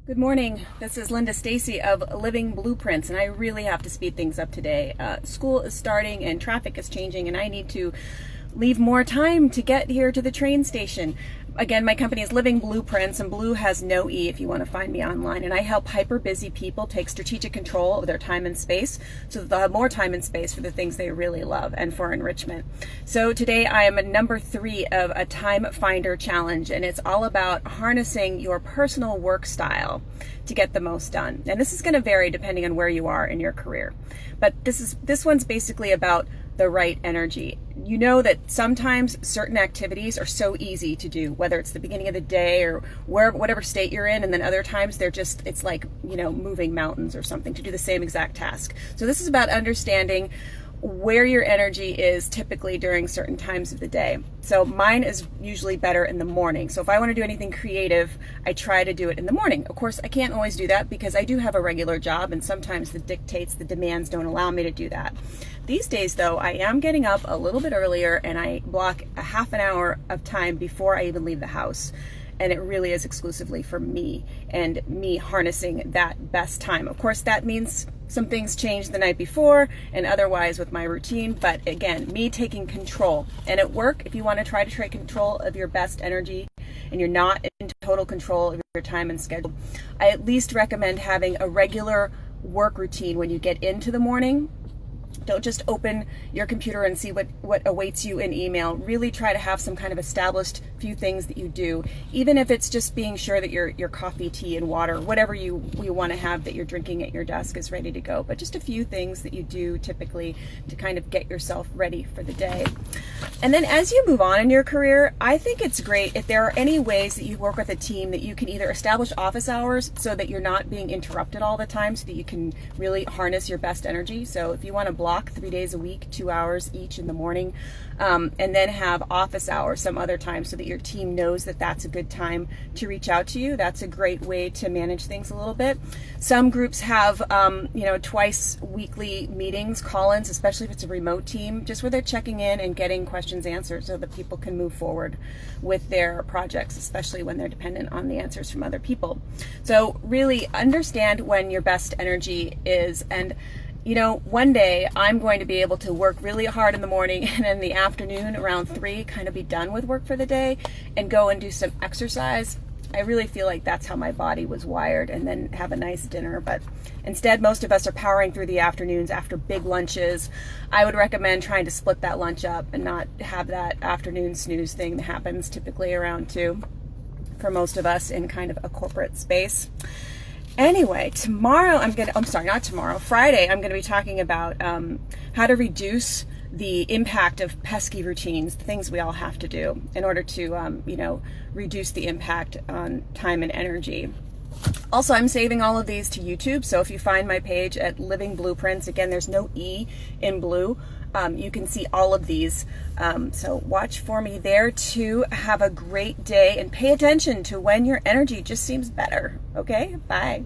Good morning. This is Linda Stacy of Living Blueprints, and I really have to speed things up today. School is starting and traffic is changing, and I need to leave more time to get here to the train station. Again, my company is Living Blueprints, and Blue has no E if you want to find me online. And I help hyper-busy people take strategic control of their time and space so that they'll have more time and space for the things they really love and for enrichment. So today I am at number 3 of a Time Finder Challenge, and it's all about harnessing your personal work style to get the most done. And this is going to vary depending on where you are in your career. But this one's basically about the right energy. You know that sometimes certain activities are so easy to do, whether it's the beginning of the day or whatever state you're in, and then other times it's like, moving mountains or something to do the same exact task. So this is about understanding where your energy is typically during certain times of the day. So mine is usually better in the morning. So if I want to do anything creative, I try to do it in the morning. Of course, I can't always do that because I do have a regular job, and sometimes the demands don't allow me to do that. These days though, I am getting up a little bit earlier, and I block a half an hour of time before I even leave the house. And it really is exclusively for me and me harnessing that best time. Of course, that means some things change the night before and otherwise with my routine, but again, me taking control. And at work, if you want to try to take control of your best energy and you're not in total control of your time and schedule, I at least recommend having a regular work routine when you get into the morning. Don't just open your computer and see what awaits you in email. Really try to have some kind of established few things that you do, even if it's just being sure that your coffee, tea, and water, whatever you want to have that you're drinking at your desk is ready to go. But just a few things that you do typically to kind of get yourself ready for the day. And then as you move on in your career, I think it's great if there are any ways that you work with a team that you can either establish office hours so that you're not being interrupted all the time, so that you can really harness your best energy. So if you want to block 3 days a week, 2 hours each in the morning, and then have office hours some other time so that your team knows that that's a good time to reach out to you. That's a great way to manage things a little bit. Some groups have, twice weekly meetings, call-ins, especially if it's a remote team, just where they're checking in and getting questions answered so that people can move forward with their projects, especially when they're dependent on the answers from other people. So really understand when your best energy is, and one day I'm going to be able to work really hard in the morning, and in the afternoon around 3 kind of be done with work for the day and go and do some exercise. I really feel like that's how my body was wired, and then have a nice dinner. But instead, most of us are powering through the afternoons after big lunches. I would recommend trying to split that lunch up and not have that afternoon snooze thing that happens typically around 2 for most of us in kind of a corporate space. Anyway, Friday, I'm going to be talking about how to reduce the impact of pesky routines, the things we all have to do in order to, reduce the impact on time and energy. Also, I'm saving all of these to YouTube, so if you find my page at Living Blueprints, again, there's no E in blue, you can see all of these. So watch for me there too. Have a great day and pay attention to when your energy just seems better. Okay, bye.